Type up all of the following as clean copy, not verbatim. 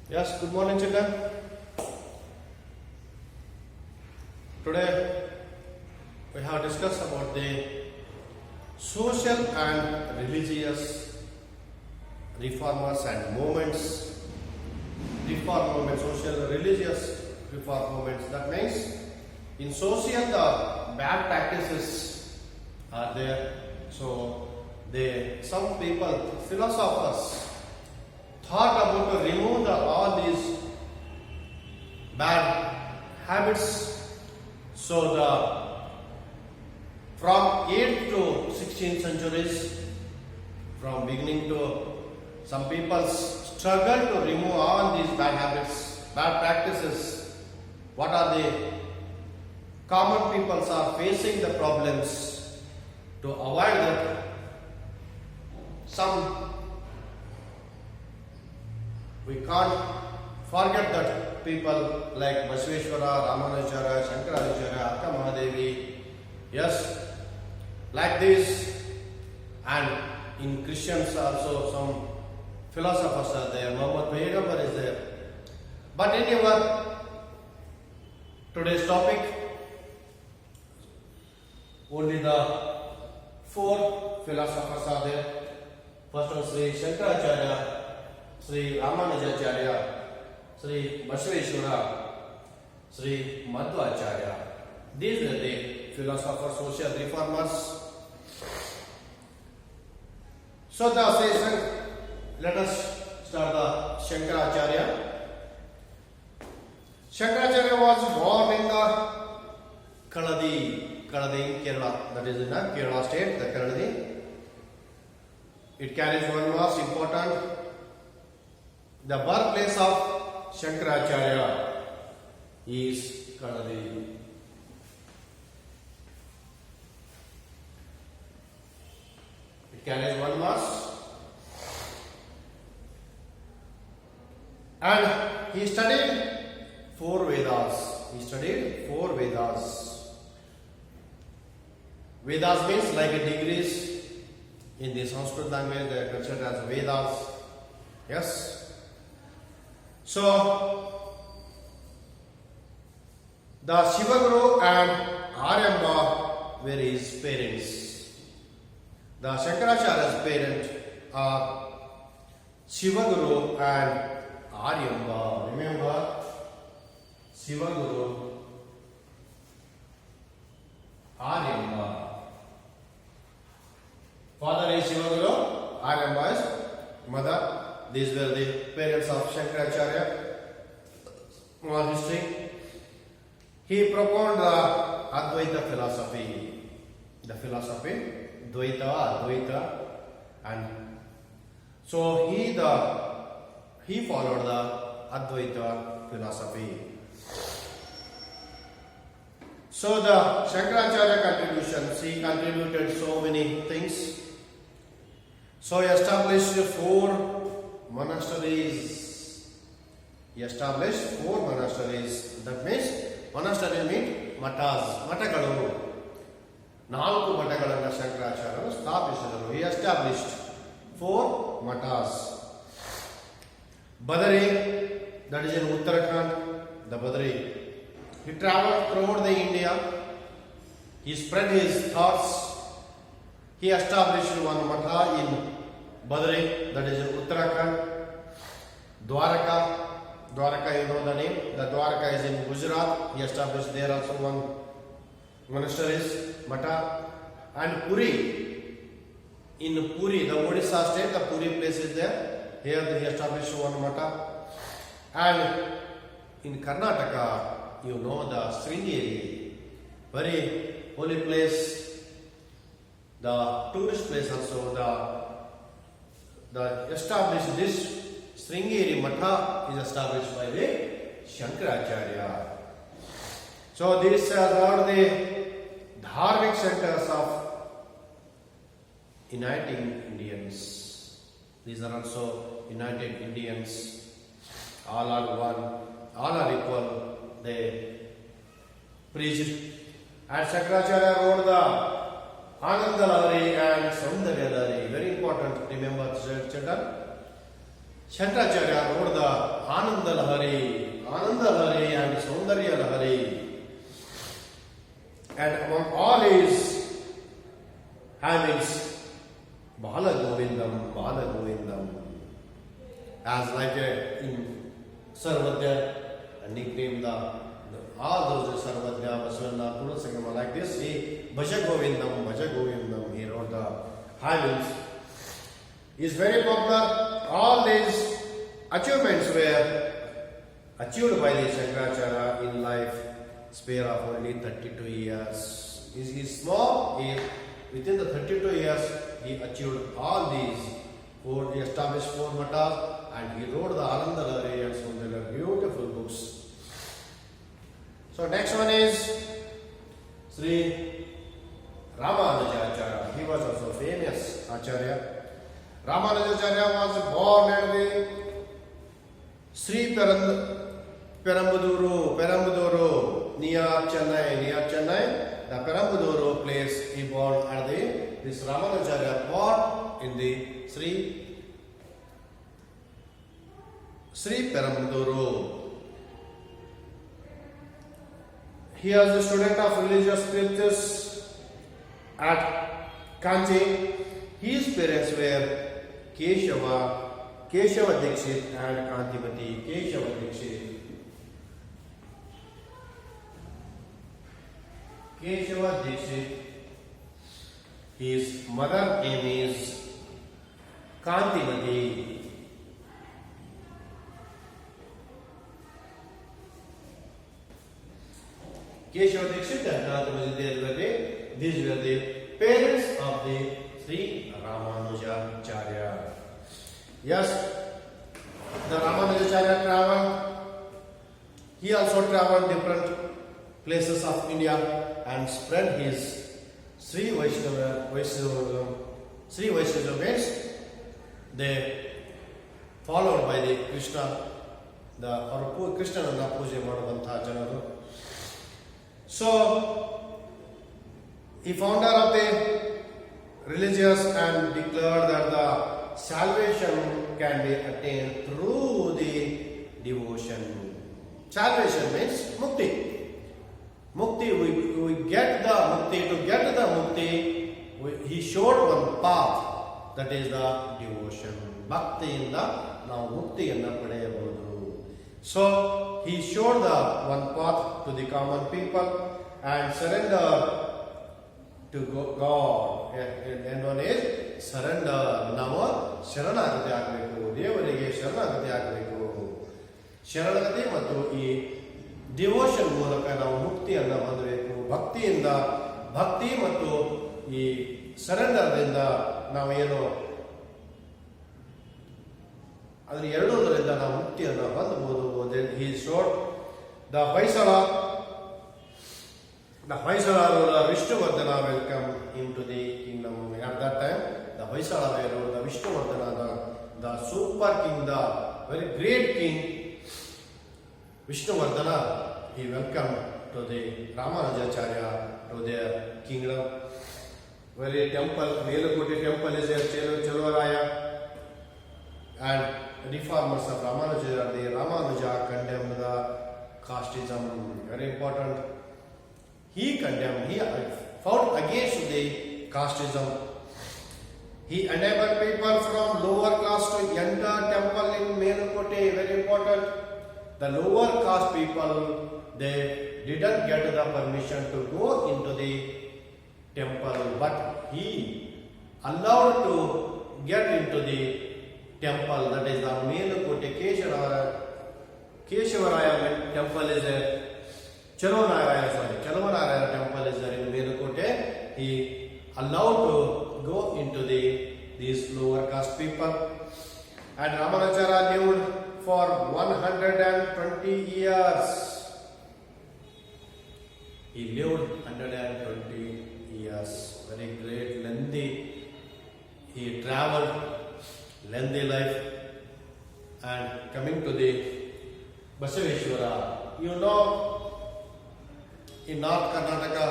Yes, good morning, children. Today we have discussed about the social and religious reformers and movements. Reform movement, social and religious reform movements. That means in social the bad practices are there. So some people, philosophers, thought about to remove all these bad habits. So from 8th to 16th centuries, from beginning to some people struggle to remove all these bad habits, bad practices. What are the common peoples are facing the problems to avoid that? We can't forget that people like Basaveshwara, Ramanujacharya, Shankaracharya, Akka Mahadevi, yes, like this, and in Christians also some philosophers are there, Muhammad Paygambar is there. But in our today's topic, only the 4 philosophers are there. First one, Sri Shankaracharya, Sri Ramanujacharya, Sri Basaveshwara, Sri Madhvacharya. These are the philosophers, social reformers. So the session, let us start the Shankaracharya. Shankaracharya was born in the Kaladi in Kerala, that is in the Kerala state, the Kaladi. It carries one most important. The birthplace of Shankaracharya is Kaladi. It carries one mass. And he studied 4 Vedas. Vedas means like a degrees. In the Sanskrit language, they are considered as Vedas. Yes. So, the Shivaguru and Aryamba were his parents. The Shankaracharya's parents are Shivaguru and Aryamba. Remember, Shivaguru, Aryamba. Father is Shivaguru, Aryamba is mother. These were the parents of Shankaracharya. More history. He propounded the Advaita philosophy. The philosophy, Advaita, and so he followed the Advaita philosophy. So the Shankaracharya contributions, he contributed so many things. So he established 4 monasteries. That means monastery means matas, matagalu. 4 ಮಠಗಳನ್ನು ಶಂಕರಾಚಾರ್ಯರು ಸ್ಥಾಪಿಸಿದರು. He established 4 matas. Badari, that is in Uttarakhand, the Badari. He traveled throughout the India. He spread his thoughts. He established one matha in Badari, that is in Uttarakhand. Dwarka, you know the name. The Dwarka is in Gujarat. He established there also one monasteries, matha. And Puri, in Puri, the Odisha state, the Puri place is there. Here he established one matha. And in Karnataka, you know the Sringeri, very holy place, the tourist place also. The established this Sringeri Matha is established by the Shankaracharya. So these are the dharmic centers of uniting Indians. These are also united Indians. All are one, all are equal. They preached. And Shankaracharya wrote the Anand. アナンダラーリー and Soundarya Lahari, very important. Remember, children. アナンダラーリー and サウンダリアダリー very important. Remember, children. He proposed the Advaita philosophy. Shankaracharya wrote the Ananda Lahari and Saundarya Lahari. And among all his hymns, Bala Govindam, as like in Sarvadya, nicknamed all those Sarvadya, Vasvana, Purasangama, like this, he Bhaja Govindam, he wrote the hymns. Is very popular. All these achievements were achieved by the Shankaracharya in life spare of only 32 years. He is small. Within the 32 years, he achieved all these. He established 4 matas and he wrote the Ananda Lahari and Saundarya, beautiful books. So next one is Sri Ramanujacharya. He was also famous Acharya. Ramanujacharya was born at the Sri Perambuduru, near Chennai. The Perambuduru place he born at this Ramanujacharya born in the Sri Perambuduru. He was a student of religious scriptures at Kanchi. His parents were Keshava Dikshit and Kantimati. Keshava Dikshit. His mother name is Kantimati. Keshava Dikshit and Kantimati, these were the parents of the Sri Ramanujacharya. Yes, the Ramanujacharya traveled. He also traveled different places of India and spread his Sri Vaishnava means they followed by the Krishna, Krishnanana Puja Madavanta Janaru. So he founder of the religious and declared that the salvation can be attained through the devotion. Salvation means mukti. Mukti, we get the mukti. To get the mukti, he showed one path, that is the devotion. Bhakti in the now mukti in the padayabodhu. So he showed the one path to the common people and surrender to God. And one is surrender. Now Sharanagati agbeku. Devarige Sharanagati agbeku. Sharanagati ಮತ್ತು ಈ devotion ಮೂಲಕ ನಾವು ಮುಕ್ತಿಯನ್ನು ಹೊಂದಬೇಕು. ಭಕ್ತಿ ಮತ್ತು ಈ ಸರೆಂಡರ್ದಿಂದ ನಾವೇನು ಅದರ ಎರಡೂದರಿಂದ ನಾವು ಮುಕ್ತಿಯನ್ನು ಹೊಂದಬಹುದು. He showed the Hoysala ruler Vishnuvardhana welcome into the kingdom. At that time, the Hoysala ruler, the Vishnuvardhana, the super king, the very great king Vishnuvardhana, he welcomed to the Ramanujacharya to their kingdom. Very temple, Melukoti temple is there, Chelvaraya, and reformers of Ramanuja, the Ramanuja condemned the casteism, very important. He fought against the casteism. He enabled people from lower class to enter temple in Melukoti, very important. The lower caste people, they didn't get the permission to go into the temple, but he allowed to get into the temple, that is the Melukoti Keshavaraya temple is there. Chelvanaraya temple is there in Melukoti. He allowed to go into these lower caste people. And Ramanujacharya lived for 120 years. He lived 120 years. Very great, lengthy. He traveled, lengthy life. And coming to the Basaveshwara, you know, in North Karnataka,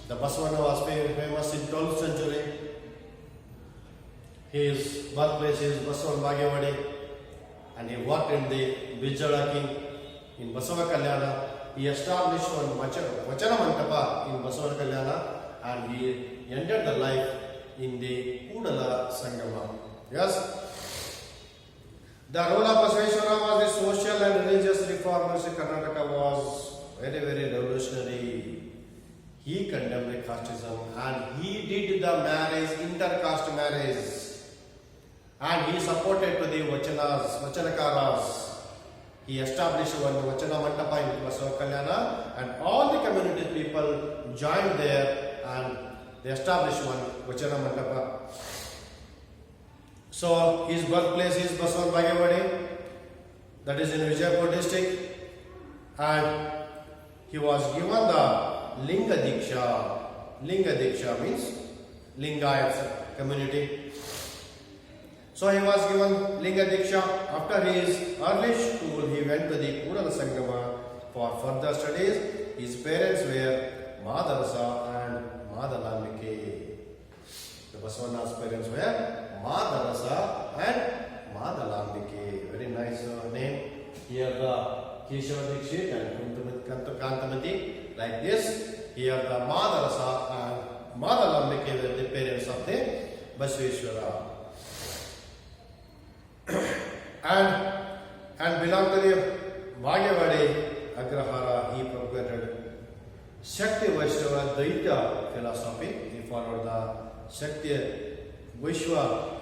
the Basavana was famous in 12th century. His birthplace is Basavan Bhagyavadi. and he worked in the Vijayawada King in Basava Kalyana. He established one Vachana Mantapa in Basava Kalyana, and he ended the life in the Kudala Sangama. Yes. The role of Basaveshwara was the social and religious reformers in Karnataka was very, very revolutionary. He condemned the casteism and he did the marriage, inter-caste marriage, and he supported to the Vachanakaras. He established one Vachana Mantapa in Basava Kalyana, and all the community people joined there and they established one Vachana Mantapa. So his birthplace is Basavan Bhagavadi, that is in Vijayapur district, and he was given the Linga Diksha. Linga Diksha means Lingayat community. So he was given Linga Diksha. After his early school, he went to the Kudala Sangama for further studies. His parents were Madarasa and Madalambike. The Basavana's parents were Madarasa and Madalambike. Very nice name. Here the Keshava Dikshit and Kantamati, like this. Here the Madarasa and Madalambike were the parents of the Basaveshwara. and belong to the Bhagavadi Agrahara. He propagated Shakti Vaishnava Daitya philosophy. He followed the Shakti Vishwa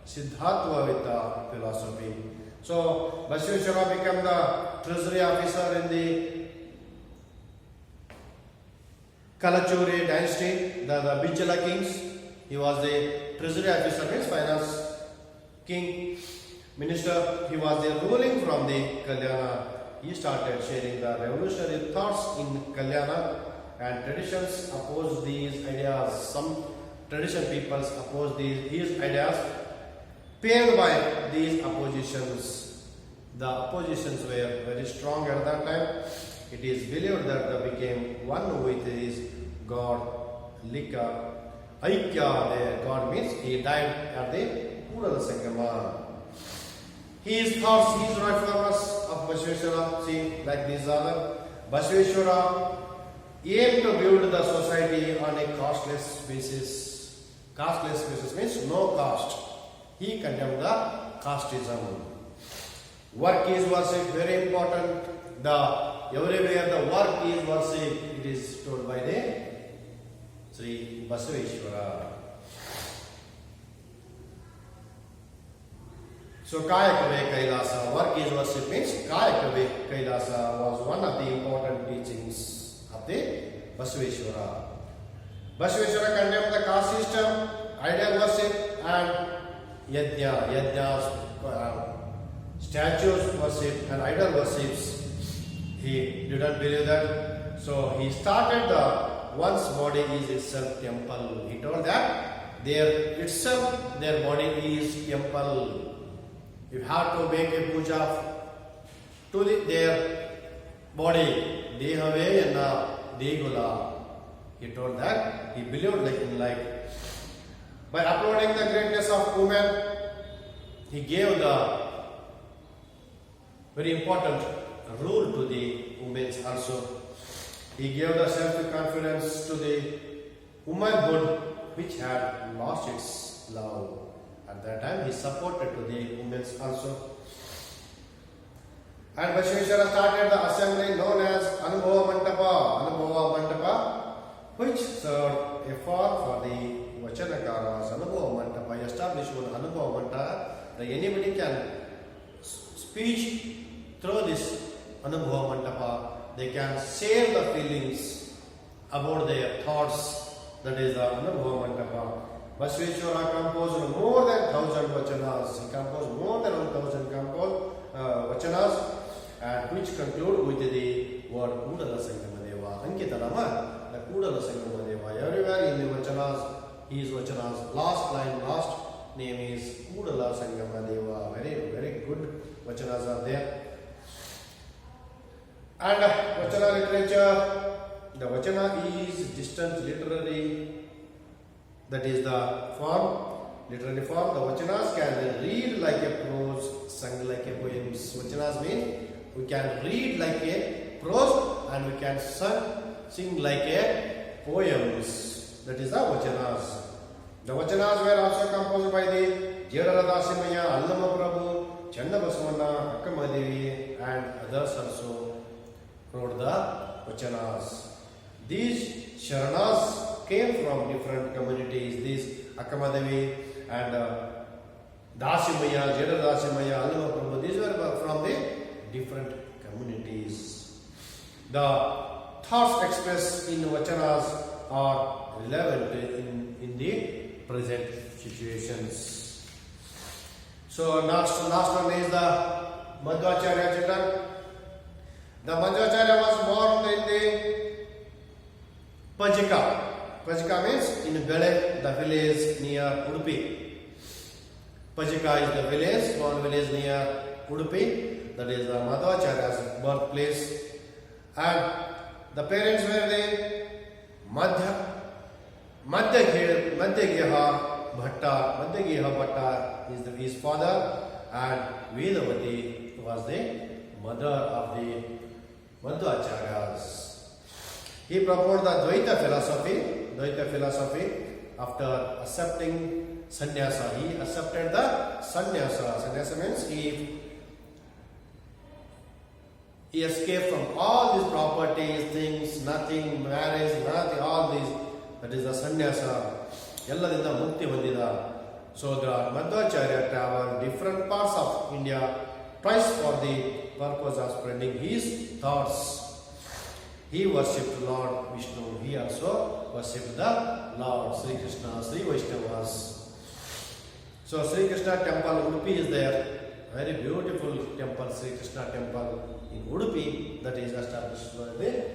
Siddhartha philosophy. So Basaveshwara became the treasury officer in the Kalachuri dynasty, the Bijala kings. He was the treasury officer, means finance king, minister. He was the ruling from the Kalyana. He started sharing the revolutionary thoughts in Kalyana, and traditions opposed these ideas. Some tradition peoples opposed his ideas. Pained by these oppositions, the oppositions were very strong at that time. It is believed that they became one with his God, Lika. Aikya, the God means he died at the Kudala Sangama. His thoughts, his reformers of Basaveshwara, see, like these other. Basaveshwara aimed to build the society on a casteless basis. Casteless basis means no caste. He condemned the casteism. Work is worship, very important. Everywhere the work is worship, it is told by the Sri Basaveshwara. So Kayakave Kailasa, work is worship means Kayakave Kailasa was one of the important teachings of the Basaveshwara. Basaveshwara condemned the caste system, idol worship and Yajnas, statues worship and idol worships. He didn't believe that. So he started the one's body is itself temple. He told that their body is temple. You have to make a puja to their body. Dehave and Degula. He told that. He believed like by uploading the greatness of women, he gave the very important rule to the women also. He gave the self-confidence to the womanhood which had lost its love. At that time, he supported to the women also. And Basaveshwara started the assembly known as Anubhava Mantapa, which served a form for the Vachanakaras. Anubhava Mantapa established one Anubhava Mantapa that anybody can speak through this Anubhava Mantapa. They can share the feelings about their thoughts. That is the Anubhava Mantapa. Basaveshwara composed more than 1,000 vachanas. He composed more than 1,000 vachanas, and which conclude with the word Kudala Sangamadeva. Ankitarama, the Kudala Sangamadeva. Everywhere in the vachanas, his vachanas, last name is Kudala Sangamadeva. Very, very good vachanas are there. And vachana literature, the vachana is distant literary, that is the form, literary form. The vachanas can read like a prose sung like a poems. Vachanas means we can read like a prose and we can sing like a poems. That is the vachanas. The vachanas were also composed by the Jedala Dasimaya, Allama Prabhu, Chanda Basavana, Akkamadevi and others also wrote the vachanas. These Sharanas came from different communities. These Akkamadevi and Dasimaya, Jedala Dasimaya, Allama Prabhu, these were from the different communities. The thoughts expressed in vachanas are relevant in the present situations. So last one is the Madhvacharya children. The Madhvacharya was born in the Pajika. Pajika means in Bele, the village near Udupi. Pajika is the village, small village near Udupi. That is the Madhvacharya's birthplace. And the parents were the Madhyageha Bhatta is his father, and Vedavati was the mother of the Madhvacharyas. He proposed the Dvaita philosophy after accepting sannyasa. He accepted the sannyasa. Sannyasa means he escaped from all these properties, things, nothing, marriage, nothing, all these. That is the sannyasa. Elladinda mukti bandida. So the Madhvacharya traveled different parts of India twice for the purpose of spreading his thoughts. He worshipped Lord Vishnu. He also worshipped the Lord Sri Krishna, Sri Vaishnavas. So Sri Krishna temple Udupi is there. Very beautiful temple, Sri Krishna temple in Udupi, that is established by the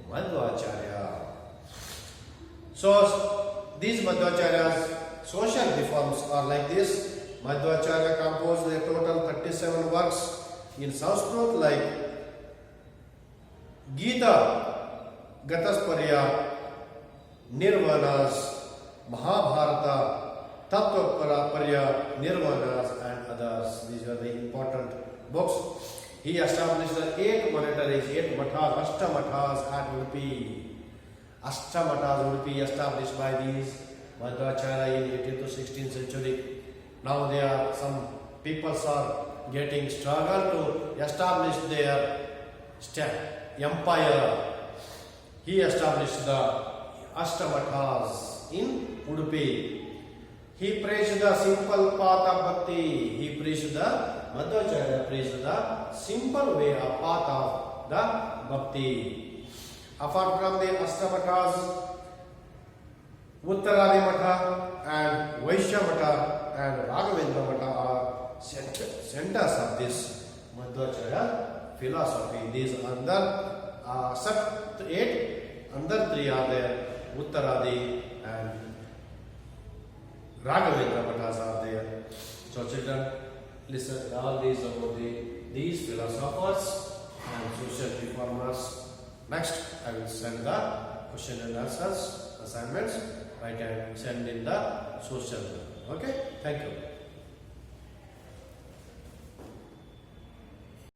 Madhvacharya. So these Madhvacharyas social reforms are like this. Madhvacharya composed a total 37 works in Sanskrit like Gita, Gatasparya, Nirvanas, Mahabharata, Tattvaparya, Nirvanas and others. These are the important books. He established the 8 monasteries, 8 mathas, Ashtamathas at Udupi. Ashtamathas Udupi established by these Madhvacharya in 18th to 16th century. Now there are some people are getting struggle to establish their empire. He established the Ashtamathas in Udupi. He preached the simple path of bhakti. He preached the Madhvacharya preached the simple way of path of the bhakti. Apart from the Ashtamathas, Uttaradi Matha and Vaishya Matha and Raghavendra Matha are centers of this Madhvacharya philosophy. These under sub 8, under 3 are there. Uttaradi and Raghavendra Mathas are there. So children, listen all these about these philosophers and social reformers. Next, I will send the question and answers, assignments, write and send in the social. Okay, thank you.